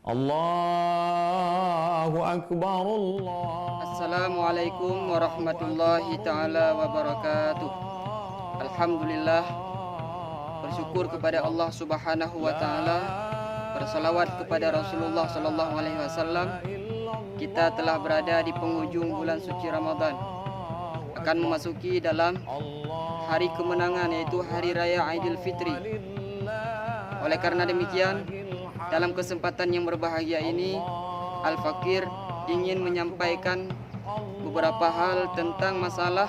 Allahu Akbar Allah. Assalamualaikum warahmatullahi ta'ala wabarakatuh. Alhamdulillah, bersyukur kepada Allah subhanahu wa ta'ala, bersalawat kepada Rasulullah sallallahu alaihi wasallam. Kita telah berada di penghujung bulan suci Ramadan, akan memasuki dalam hari kemenangan, yaitu Hari Raya Aidil Fitri. Oleh karena demikian, dalam kesempatan yang berbahagia ini, Al-Fakir ingin menyampaikan beberapa hal tentang masalah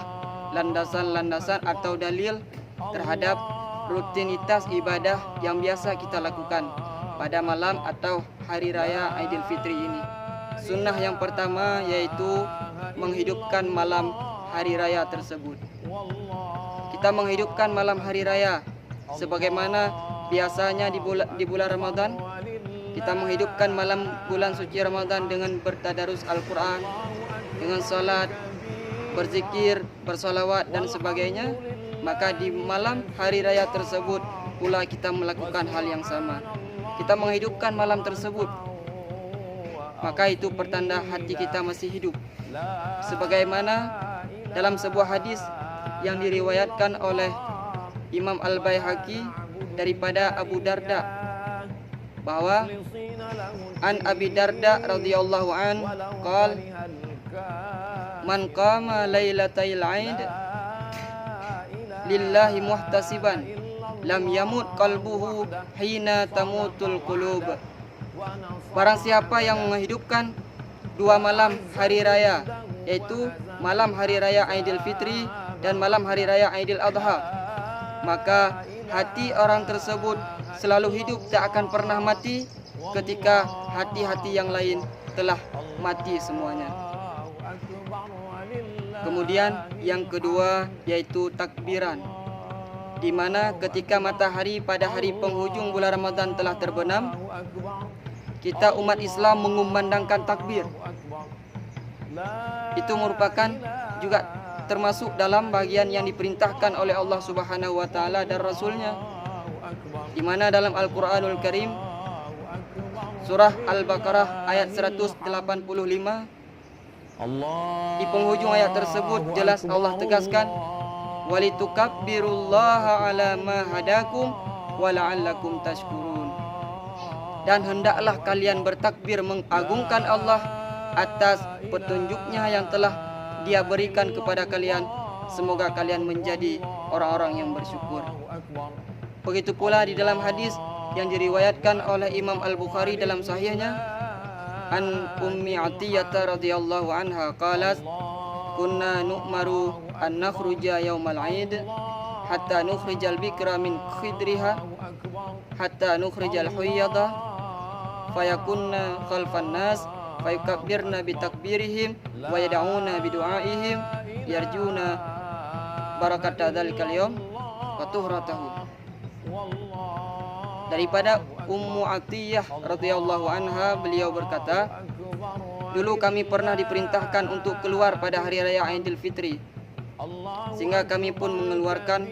landasan-landasan atau dalil terhadap rutinitas ibadah yang biasa kita lakukan pada malam atau Hari Raya Aidil Fitri ini. Sunnah yang pertama yaitu menghidupkan malam Hari Raya tersebut. Kita menghidupkan malam Hari Raya sebagaimana biasanya di bulan Ramadan. Kita menghidupkan malam bulan suci Ramadan dengan bertadarus Al-Quran, dengan salat, berzikir, bersolawat dan sebagainya. Maka di malam Hari Raya tersebut pula kita melakukan hal yang sama. Kita menghidupkan malam tersebut, maka itu pertanda hati kita masih hidup. Sebagaimana dalam sebuah hadis yang diriwayatkan oleh Imam Al-Baihaqi daripada Abu Darda, bahwa an Abi Darda radhiyallahu an qala man qama lailatal aid lillahi muhtasiban lam yamut qalbuhu hina tamutul qulub. Barang siapa yang menghidupkan dua malam hari raya, yaitu malam Hari Raya Aidil Fitri dan malam Hari Raya Aidil Adha, maka hati orang tersebut selalu hidup, tak akan pernah mati ketika hati-hati yang lain telah mati semuanya. Kemudian yang kedua yaitu takbiran, di mana ketika matahari pada hari penghujung bulan Ramadan telah terbenam, kita umat Islam mengumandangkan takbir. Itu merupakan juga termasuk dalam bagian yang diperintahkan oleh Allah Subhanahu wa taala dan Rasulnya, di mana dalam Al-Qur'anul Karim surah Al-Baqarah ayat 185, di penghujung ayat tersebut jelas Allah tegaskan, walitukabbirullaha ala ma hadakum wa la'allakum tashkurun. Dan hendaklah kalian bertakbir mengagungkan Allah atas petunjuknya yang telah Dia berikan kepada kalian. Semoga kalian menjadi orang-orang yang bersyukur. Begitu pula di dalam hadis yang diriwayatkan oleh Imam Al-Bukhari dalam sahihnya, an Ummi Atiyah radhiyallahu anha qalat kunna nu'maru an nakhruja yaumal 'aid hatta nukhrijal bikra min khidriha hatta nukhrijal huyyada fayakunna khalfan nas fayukabbirna bitakbirihim wa yad'una bidu'aihim yarjuna barakata dzalikal yaum wa tuhratahu. Daripada Ummu Atiyah radhiyallahu anha, beliau berkata, dulu kami pernah diperintahkan untuk keluar pada Hari Raya Aidil Fitri, sehingga kami pun mengeluarkan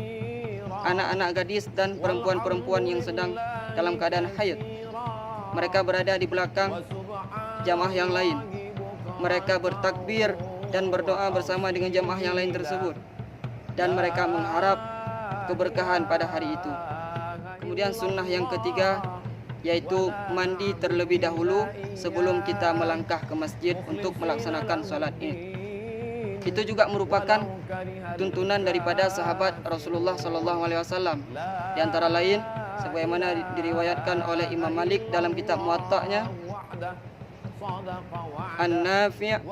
anak-anak gadis dan perempuan-perempuan yang sedang dalam keadaan haid. Mereka berada di belakang jamaah yang lain. Mereka bertakbir dan berdoa bersama dengan jamaah yang lain tersebut, dan mereka mengharap keberkahan pada hari itu. Kemudian sunnah yang ketiga yaitu mandi terlebih dahulu sebelum kita melangkah ke masjid untuk melaksanakan salat Id. Itu juga merupakan tuntunan daripada sahabat Rasulullah sallallahu alaihi wasallam. Di antara lain sebagaimana diriwayatkan oleh Imam Malik dalam kitab Muwatta'nya, An-Nafi'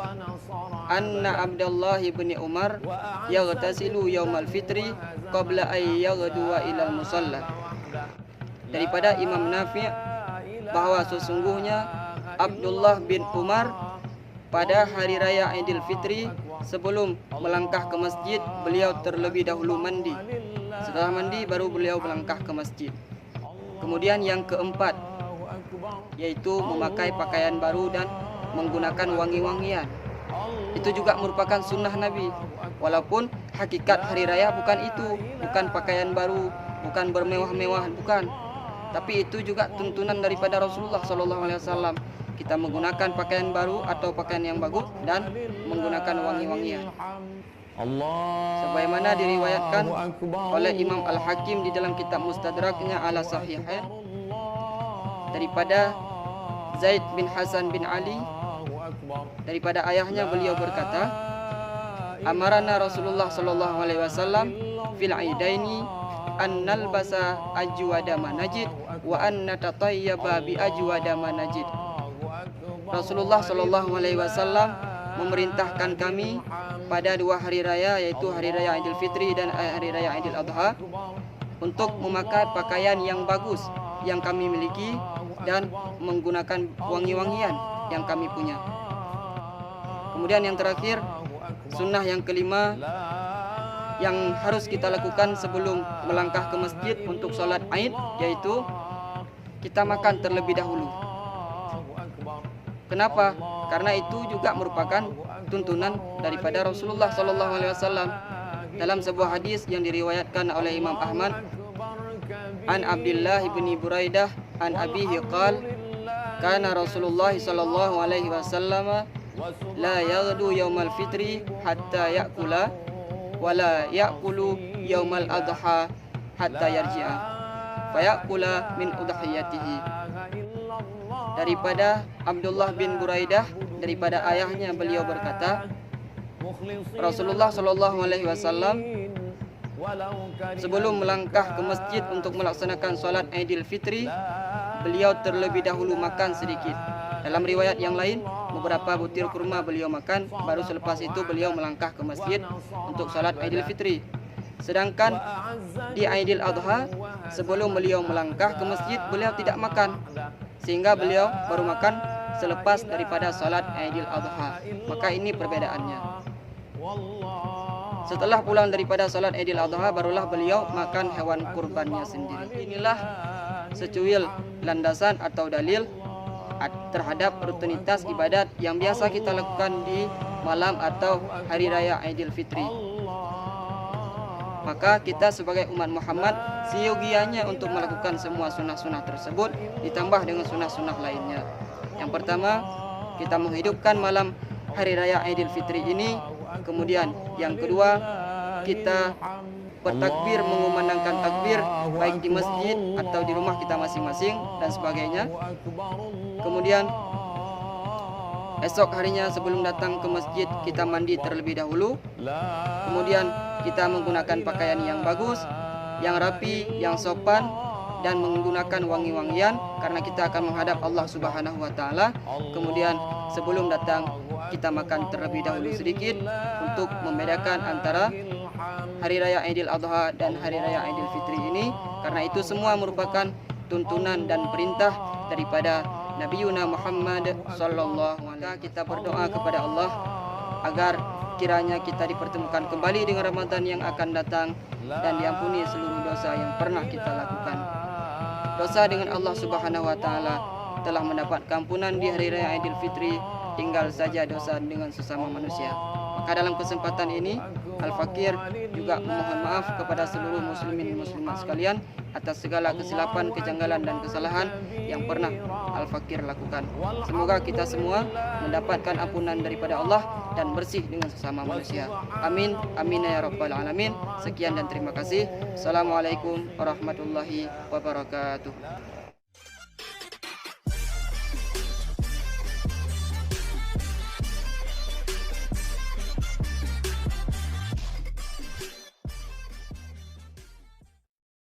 anna Abdullah bin Umar yaghtasilu yaumal fitri qabla ay yaghduwa ilal musalla. Daripada Imam Nafi' bahwa sesungguhnya Abdullah bin Umar pada Hari Raya Aidil Fitri sebelum melangkah ke masjid, beliau terlebih dahulu mandi. Setelah mandi baru beliau melangkah ke masjid. Kemudian yang keempat yaitu memakai pakaian baru dan menggunakan wangi-wangian. Itu juga merupakan sunnah Nabi. Walaupun hakikat hari raya bukan itu, bukan pakaian baru, bukan bermewah-mewah, bukan. tapi itu juga tuntunan daripada Rasulullah SAW. Kita menggunakan pakaian baru atau pakaian yang bagus dan menggunakan wangi-wangian. Sebagaimana diriwayatkan oleh Imam Al-Hakim di dalam kitab Mustadraknya ala Sahihain daripada Zaid bin Hasan bin Ali, daripada ayahnya beliau berkata, amarana Rasulullah sallallahu alaihi wasallam fil aidaini an nalbasa ajwada manajid wa an natatayyaba bi ajwada manajid. Rasulullah sallallahu alaihi wasallam memerintahkan kami pada 2 hari raya, yaitu hari raya Idul Fitri dan hari raya Idul Adha, untuk memakai pakaian yang bagus yang kami miliki dan menggunakan wangi-wangian yang kami punya. Kemudian yang terakhir, sunnah yang kelima yang harus kita lakukan sebelum melangkah ke masjid untuk sholat Aid, yaitu kita makan terlebih dahulu. Kenapa? Karena itu juga merupakan tuntunan daripada Rasulullah SAW. Dalam sebuah hadis yang diriwayatkan oleh Imam Ahmad, an Abdullah bin Buraidah an abihi qala kana Rasulullah sallallahu alaihi wasallam la yaghdu yaumal fitri hatta ya'kula wa la ya'kulu yaumal adha hatta yarji'a fa ya'kula min udhiyatihi. Daripada Abdullah bin Buraidah, daripada ayahnya beliau berkata, Rasulullah sallallahu alaihi wasallam sebelum melangkah ke masjid untuk melaksanakan solat Idul Fitri, beliau terlebih dahulu makan sedikit. Dalam riwayat yang lain, beberapa butir kurma beliau makan, baru selepas itu beliau melangkah ke masjid untuk solat Idul Fitri. Sedangkan di Idul Adha, sebelum beliau melangkah ke masjid, beliau tidak makan, sehingga beliau baru makan selepas daripada solat Idul Adha. Maka ini perbedaannya. Setelah pulang daripada salat Idul Adha, barulah beliau makan hewan kurbannya sendiri. Inilah secuil landasan atau dalil terhadap rutinitas ibadat yang biasa kita lakukan di malam atau hari raya Idul Fitri. Maka kita sebagai umat Muhammad seyogianya untuk melakukan semua sunnah-sunnah tersebut, ditambah dengan sunnah-sunnah lainnya. Yang pertama, kita menghidupkan malam hari raya Idul Fitri ini. Kemudian yang kedua, kita bertakbir, mengumandangkan takbir baik di masjid atau di rumah kita masing-masing dan sebagainya. Kemudian esok harinya sebelum datang ke masjid, kita mandi terlebih dahulu. Kemudian kita menggunakan pakaian yang bagus, yang rapi, yang sopan, dan menggunakan wangi-wangian karena kita akan menghadap Allah Subhanahu wa taala. Kemudian sebelum datang, kita makan terlebih dahulu sedikit untuk membedakan antara hari raya Idul Adha dan hari raya Idul Fitri ini, karena itu semua merupakan tuntunan dan perintah daripada Nabi Muhammad sallallahu alaihi wasallam. Kita berdoa kepada Allah agar kiranya kita dipertemukan kembali dengan Ramadan yang akan datang dan diampuni seluruh dosa yang pernah kita lakukan. Dosa dengan Allah Subhanahu wa taala telah mendapat ampunan di hari raya Idul Fitri, tinggal saja dosa dengan sesama manusia. Maka dalam kesempatan ini, Al-Fakir juga memohon maaf kepada seluruh muslimin muslimat sekalian atas segala kesilapan, kejanggalan dan kesalahan yang pernah Al-Fakir lakukan. Semoga kita semua mendapatkan ampunan daripada Allah dan bersih dengan sesama manusia. Amin, amin ya rabbal alamin. Sekian dan terima kasih. Assalamualaikum warahmatullahi wabarakatuh.